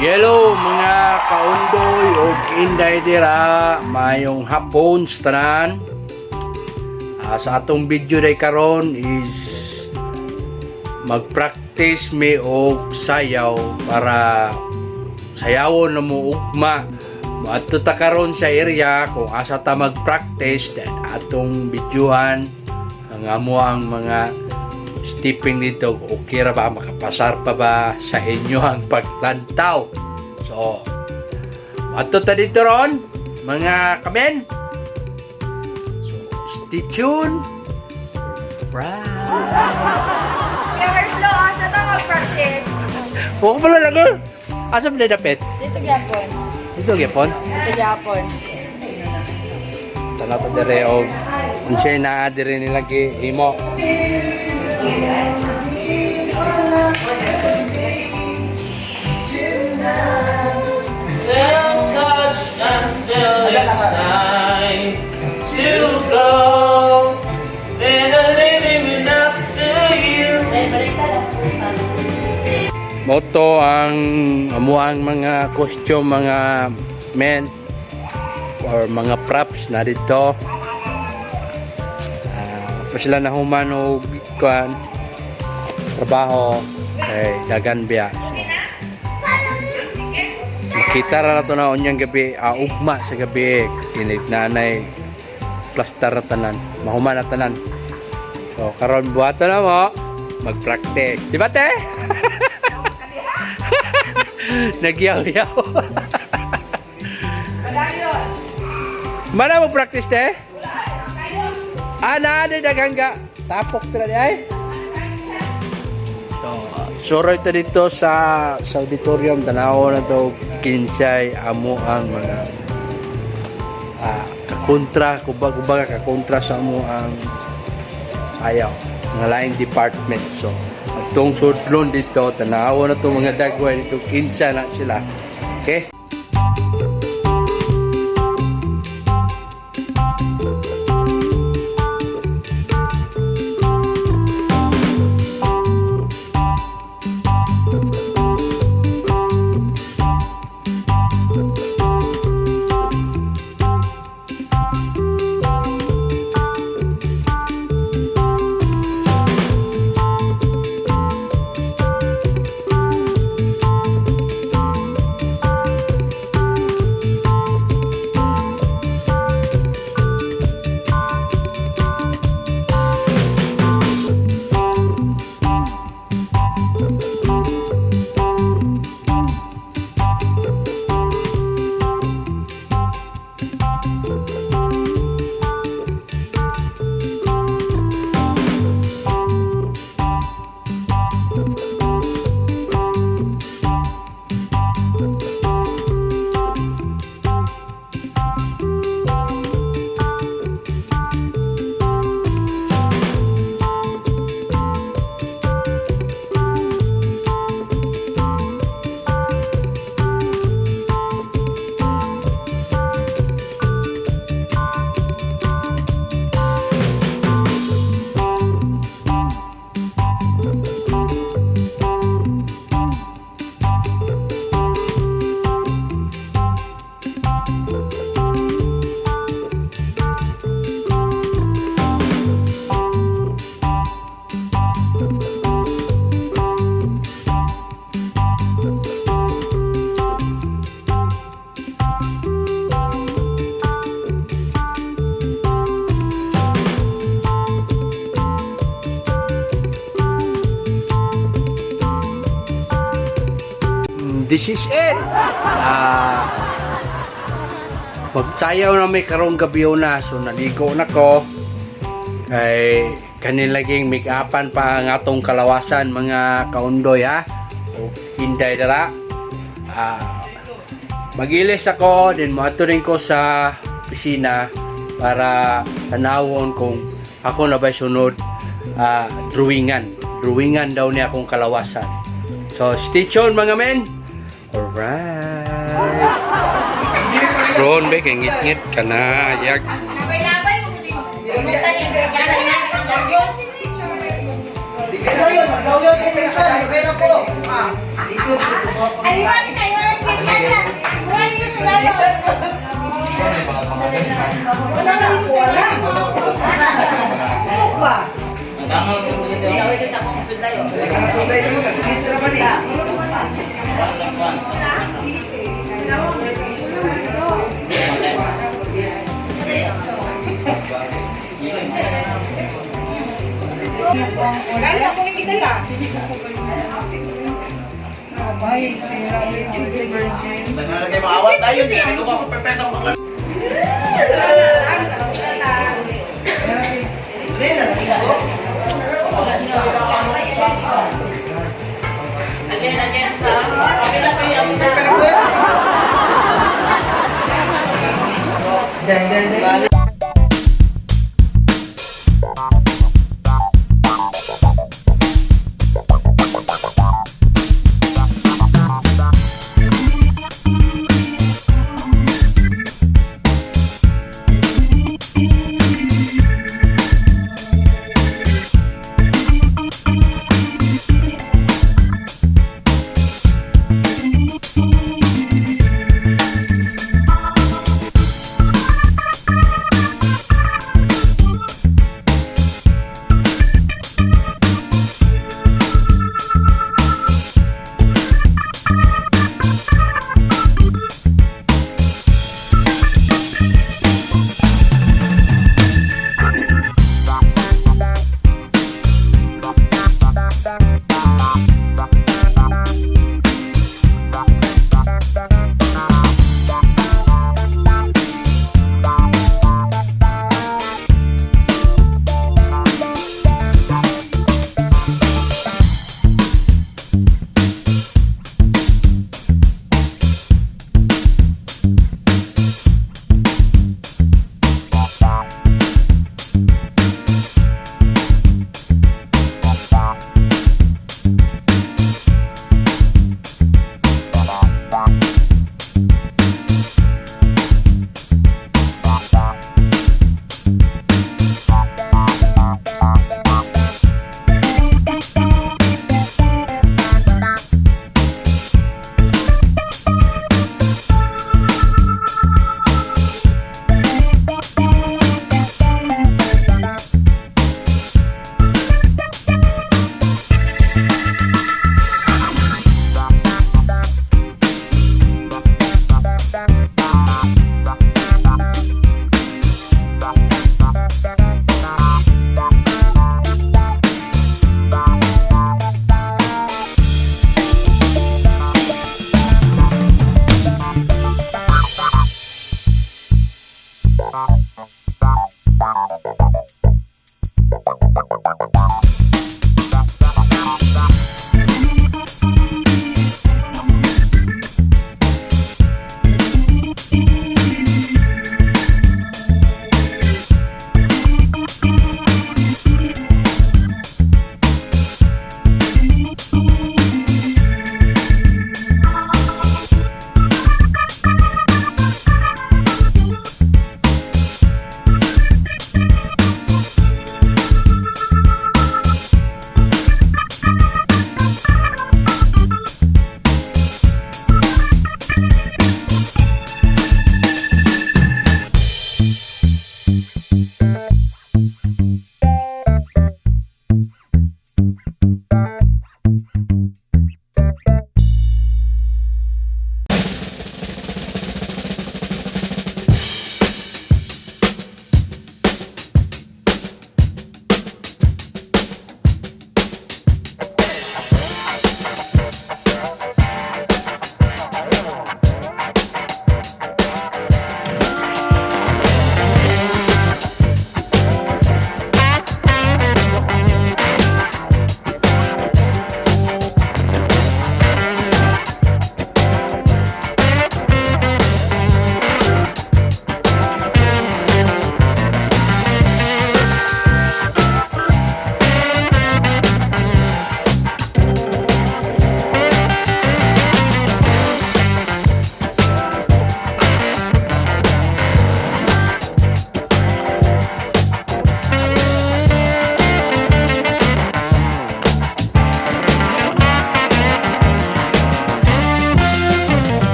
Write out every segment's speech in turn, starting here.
Hello mga kaundoy o inday dira, mayong hapon tanan. Sa atong video day karon is mag-practice mi og sayaw para sayawon na mo ugma. Moadto ta karon sa area kung asa ta mag-practice, then atong videohan ang amo ang mga stepping dito. Okay ra ba, makapasar pa ba sa inyo ang paglantaw? So ato ta dito ron mga kamen, so stay tuned. Right, Kaya slow, asa ta mag-practice? huwag pala lagi. Asa ba dapit? Dito gyapon. Dito gipon. Dito gyapon. Tala pa dire og unsay na dire nila gi imo. They'll touch until it's time to go. They're living up to you. Moto ang amuang mga costume, mga men or mga props na dito. Pa sila na human og kuan trabaho kay dagan biya. Makita ra nato na unyang gabi, ugma sa gabi kinig nanay plaster na tanan, mahuman na tanan. So karon buhaton na mo mag-practice, di ba te? Nagyaw-yaw. Mana mo practice te? Ana di dagang ga tapok tira di ay. So suro ito dito sa auditorium, tanaw na to kinsay amo ang mga kakontra, kubaga kakontra sa amo ang ayaw mga laing department. So atong sudlon dito, tanaw na to mga dagway dito, kinsa na sila. Okay? This is it. Pagsayaw na may karong gabi na, so naligo na ko. Kay kanilaging make-upan pa ang atong kalawasan mga kaundoy ha. O hinday dara. Mag-ilis ako, din moadto rin ko sa opisina para tanawon kung ako na ba'y sunod drawingan. Drawingan daw niya akong kalawasan. So stay tuned mga men. Alright. Ron, be, kay ngit-ngit ka na. Yag. Labay-labay mo din. Birutan ni Gana na sa Diyos. Ay, mas kayo. Wala niyo sa lalo. Wala nga dito sa lalo. Ano ba? Kaya ako yung kitala. Naglalagay maawat tayo, di na ito ka pagpapesa ko ka.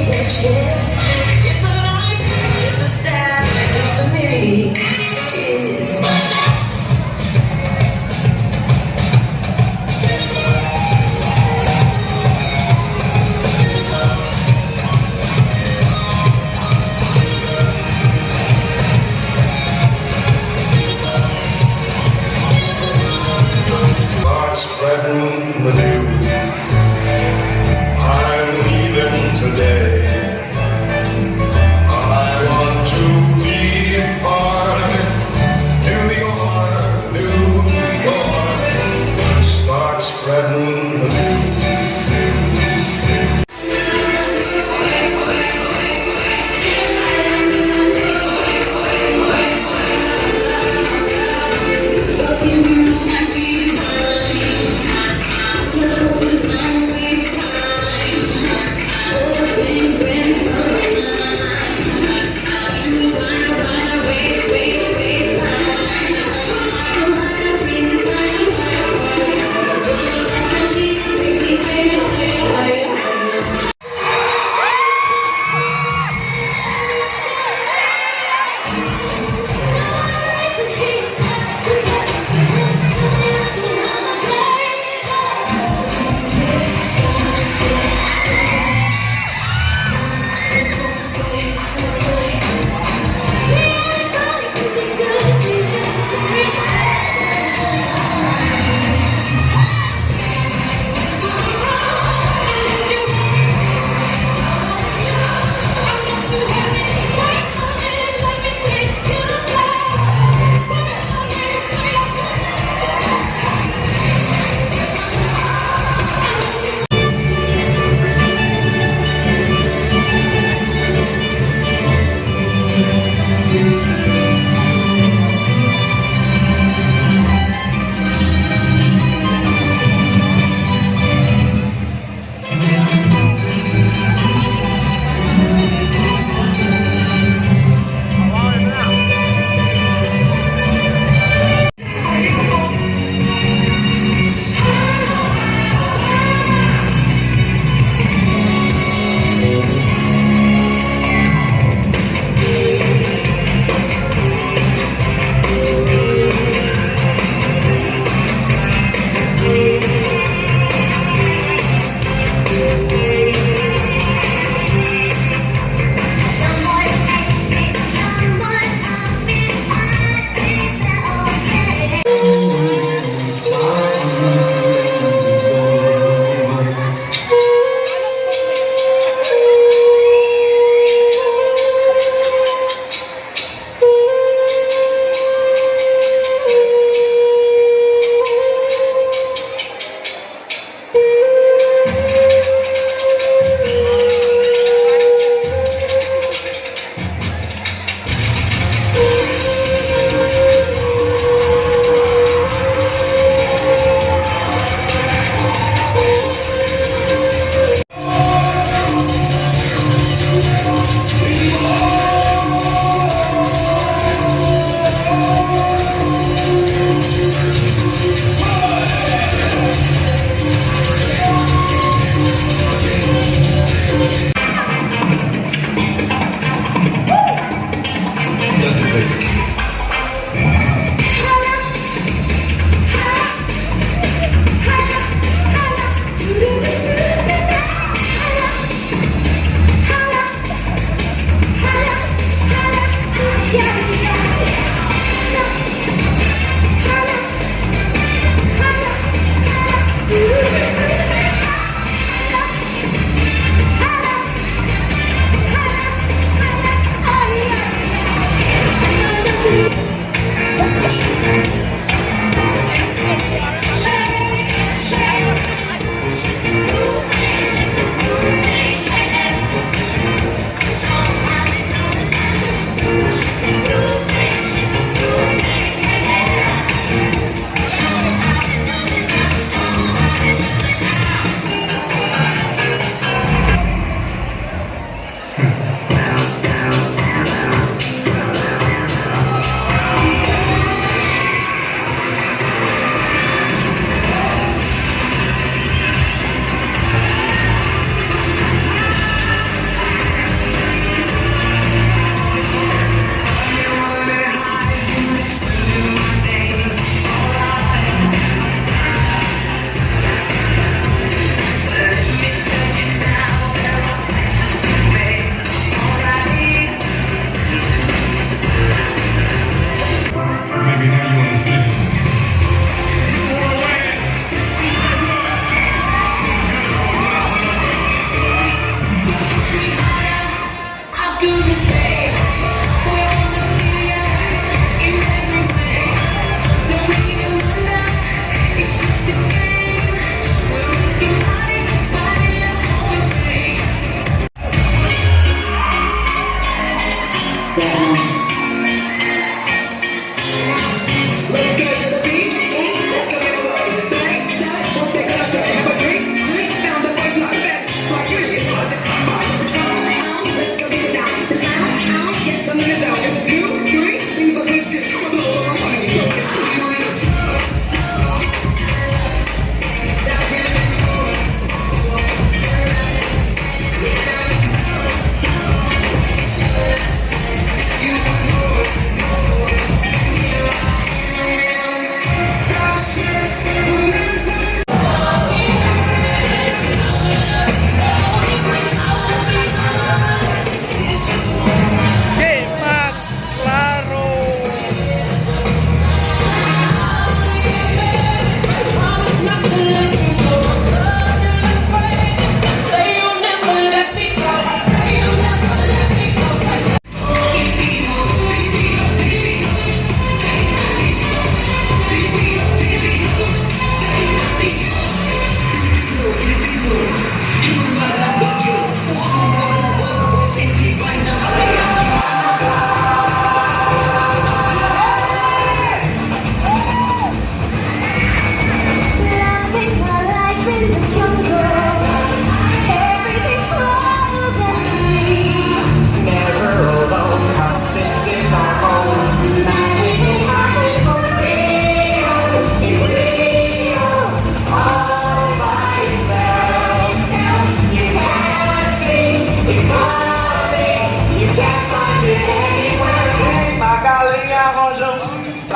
It's a life, it's a step, it's a me. It's Start spreading the news. I'm leaving today.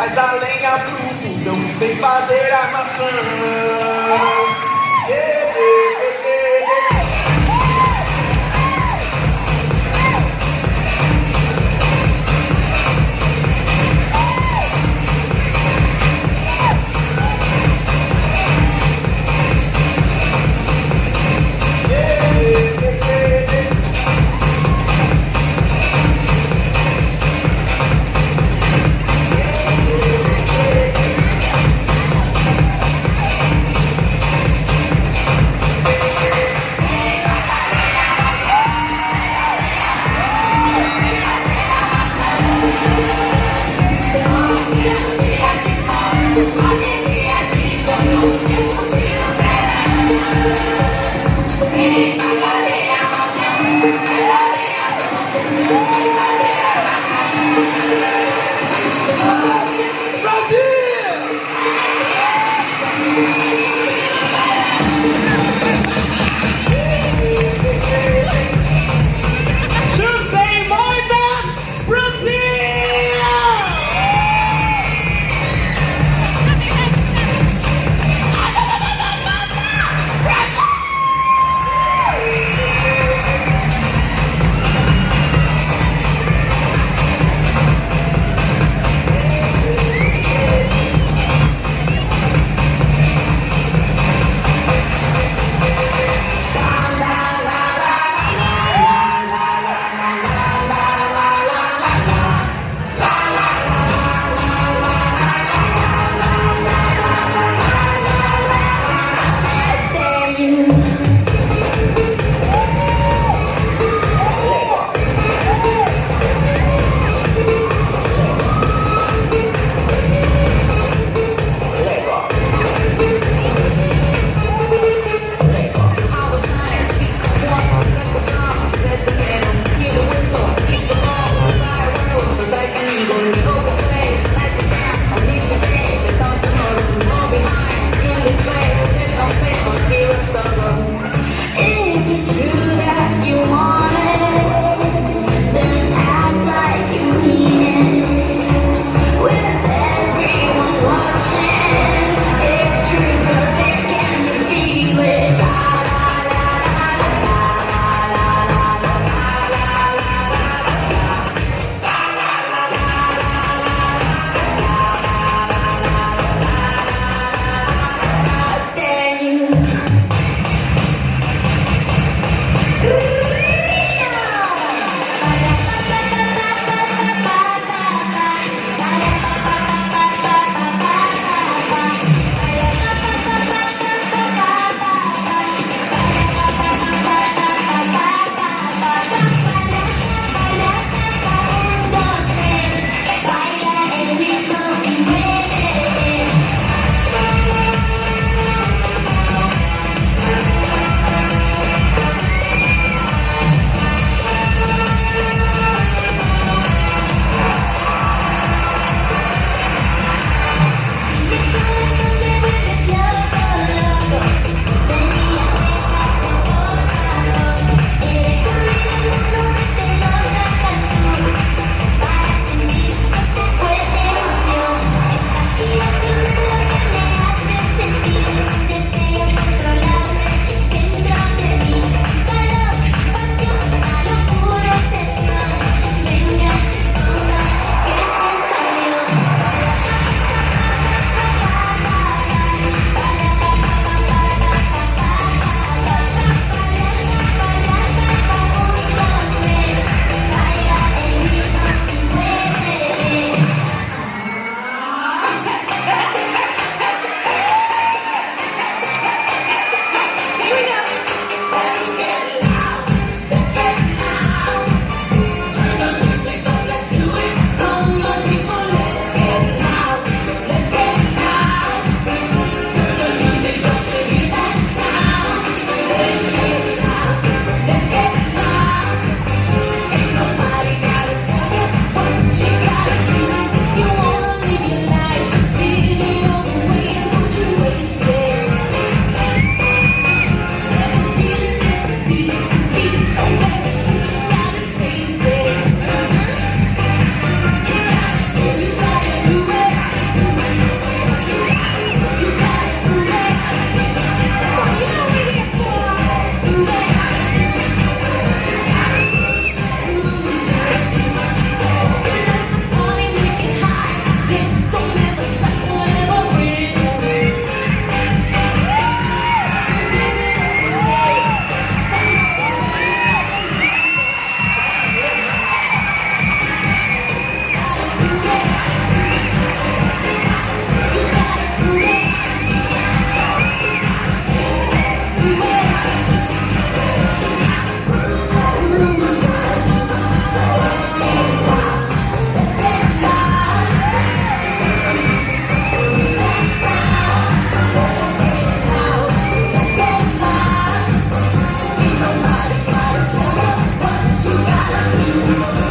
traz a lenha pro fogão, vem fazer armação. to